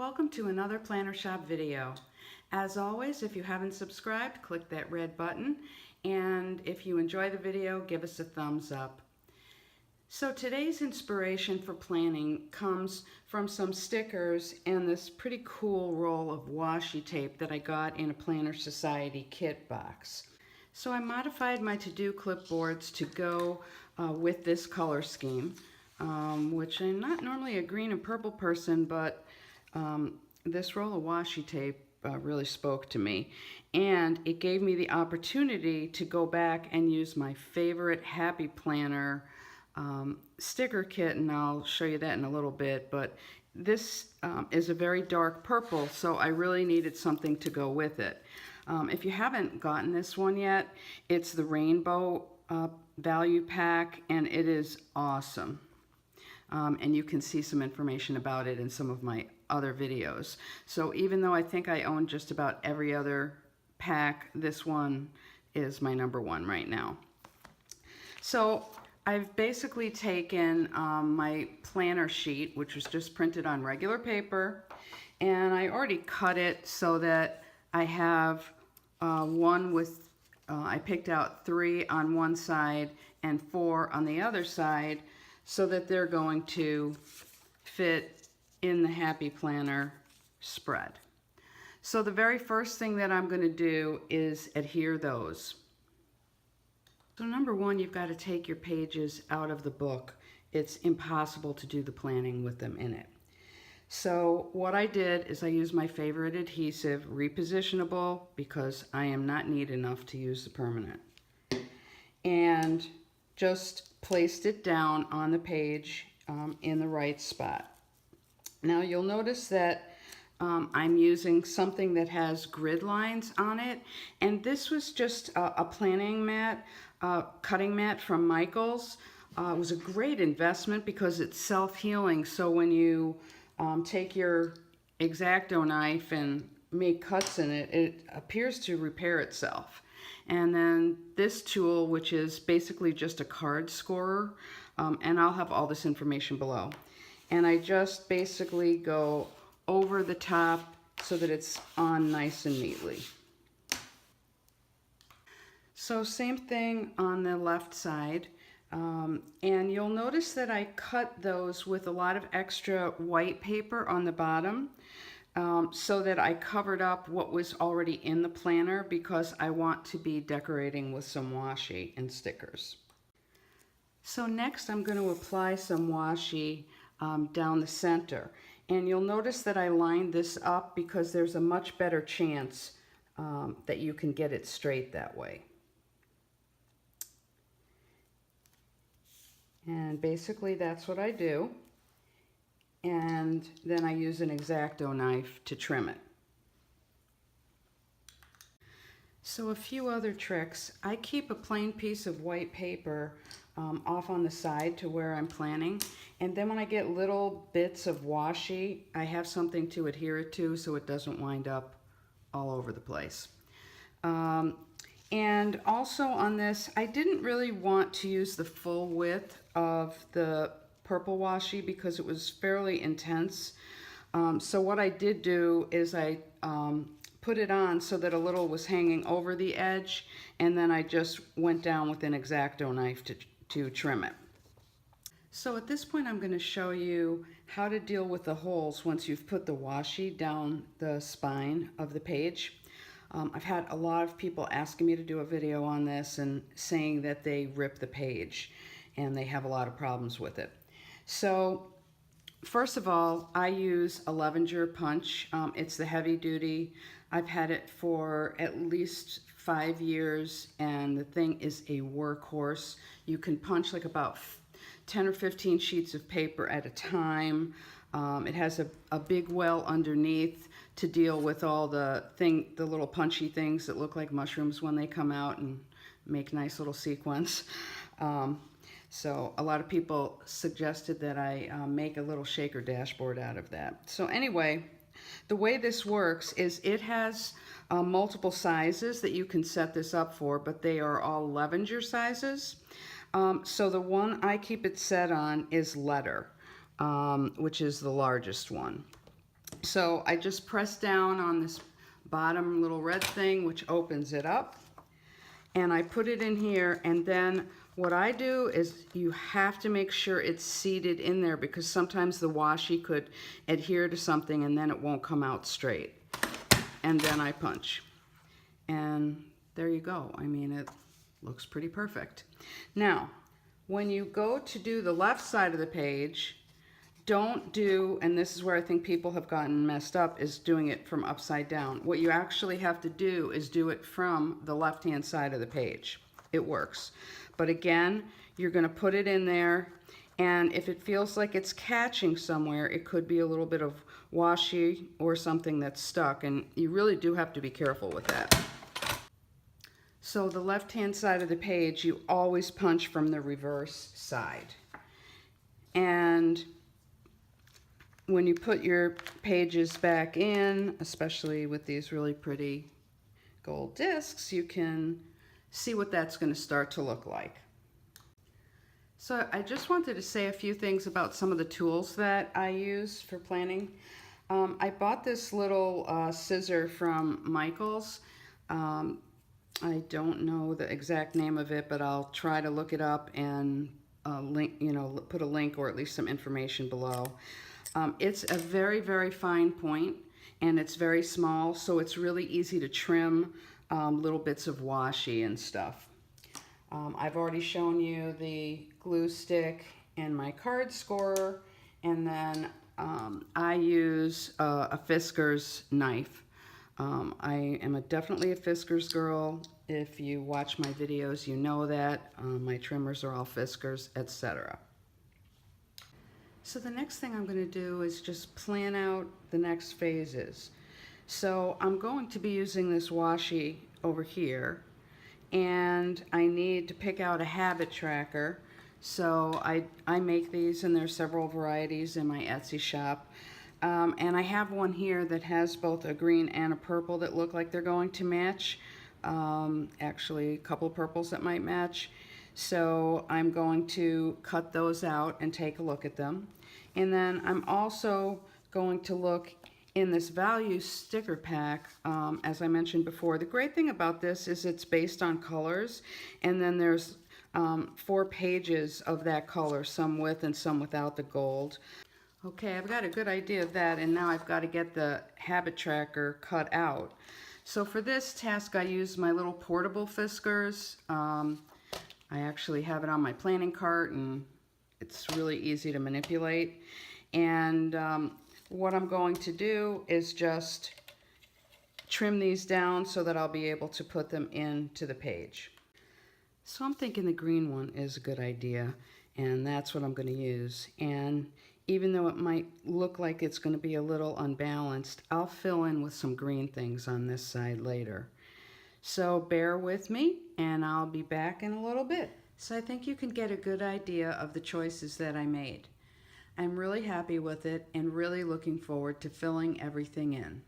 Welcome to another Planner Shop video. As always, if you haven't subscribed, click that red button, and if you enjoy the video, give us a thumbs up. So today's inspiration for planning comes from some stickers and this pretty cool roll of washi tape that I got in a Planner Society kit box. So I modified my to-do clipboards to go with this color scheme, which I'm not normally a green and purple person, but this roll of washi tape really spoke to me, and it gave me the opportunity to go back and use my favorite Happy Planner sticker kit, and I'll show you that in a little bit. But this is a very dark purple, so I really needed something to go with it. If you haven't gotten this one yet, it's the Rainbow Value Pack, and it is awesome. And you can see some information about it in some of my other videos. So even though I think I own just about every other pack, this one is my #1 right now. So I've basically taken my planner sheet, which was just printed on regular paper, and I already cut it so that I have one with, I picked out 3 on one side and 4 on the other side, so that they're going to fit in the Happy Planner spread. So the very first thing that I'm going to do is adhere those. So #1, you've got to take your pages out of the book. It's impossible to do the planning with them in it. So what I did is I used my favorite adhesive, repositionable, because I am not neat enough to use the permanent, and just placed it down on the page in the right spot. Now you'll notice that I'm using something that has grid lines on it, and this was just a planning mat, cutting mat from Michaels. It was a great investment because it's self-healing, so when you take your X-Acto knife and make cuts in it, it appears to repair itself. And then this tool, which is basically just a card scorer, and I'll have all this information below. And I just basically go over the top so that it's on nice and neatly. So same thing on the left side. And you'll notice that I cut those with a lot of extra white paper on the bottom, so that I covered up what was already in the planner, because I want to be decorating with some washi and stickers. So next I'm going to apply some washi down the center, and you'll notice that I lined this up because there's a much better chance that you can get it straight that way. And basically that's what I do. And then I use an X-Acto knife to trim it. So a few other tricks. I keep a plain piece of white paper off on the side to where I'm planning, and then when I get little bits of washi, I have something to adhere it to so it doesn't wind up all over the place. And also on this, I didn't really want to use the full width of the purple washi because it was fairly intense. So what I did do is I put it on so that a little was hanging over the edge, and then I just went down with an X-Acto knife to trim it. So at this point I'm going to show you how to deal with the holes once you've put the washi down the spine of the page. I've had a lot of people asking me to do a video on this and saying that they rip the page and they have a lot of problems with it. So first of all, I use a Levenger punch. It's the heavy duty. I've had it for at least 5 years, and the thing is a workhorse. You can punch like about 10 or 15 sheets of paper at a time. It has a big well underneath to deal with all the little punchy things that look like mushrooms when they come out and make nice little sequins. So a lot of people suggested that I make a little shaker dashboard out of that. So anyway, the way this works is it has multiple sizes that you can set this up for, but they are all Levenger sizes. So the one I keep it set on is letter, which is the largest one. So I just press down on this bottom little red thing, which opens it up, and I put it in here, and then what I do is you have to make sure it's seated in there, because sometimes the washi could adhere to something and then it won't come out straight. And then I punch. And there you go. I mean, it looks pretty perfect. Now, when you go to do the left side of the page, don't do, and this is where I think people have gotten messed up, is doing it from upside down. What you actually have to do is do it from the left-hand side of the page. It works. But again, you're going to put it in there, and if it feels like it's catching somewhere, it could be a little bit of washi or something that's stuck, and you really do have to be careful with that. So the left-hand side of the page, you always punch from the reverse side. And when you put your pages back in, especially with these really pretty gold discs, you can see what that's going to start to look like. So I just wanted to say a few things about some of the tools that I use for planning. I bought this little scissor from Michaels. I don't know the exact name of it, but I'll try to look it up and link, put a link or at least some information below. It's a very, very fine point, and it's very small, so it's really easy to trim little bits of washi and stuff. I've already shown you the glue stick and my card scorer, and then I use a Fiskars knife. I am definitely a Fiskars girl. If you watch my videos, you know that. My trimmers are all Fiskars, etc. So the next thing I'm going to do is just plan out the next phases. So I'm going to be using this washi over here, and I need to pick out a habit tracker. So I make these, and there's several varieties in my Etsy shop. And I have one here that has both a green and a purple that look like they're going to match. Actually, a couple of purples that might match. So I'm going to cut those out and take a look at them. And then I'm also going to look in this value sticker pack, as I mentioned before. The great thing about this is it's based on colors, and then there's 4 pages of that color, some with and some without the gold. Okay, I've got a good idea of that, and now I've got to get the habit tracker cut out. So for this task, I use my little portable Fiskars. I actually have it on my planning cart, and it's really easy to manipulate. And what I'm going to do is just trim these down so that I'll be able to put them into the page. So I'm thinking the green one is a good idea, and that's what I'm going to use. And even though it might look like it's going to be a little unbalanced, I'll fill in with some green things on this side later. So bear with me, and I'll be back in a little bit. So I think you can get a good idea of the choices that I made. I'm really happy with it and really looking forward to filling everything in.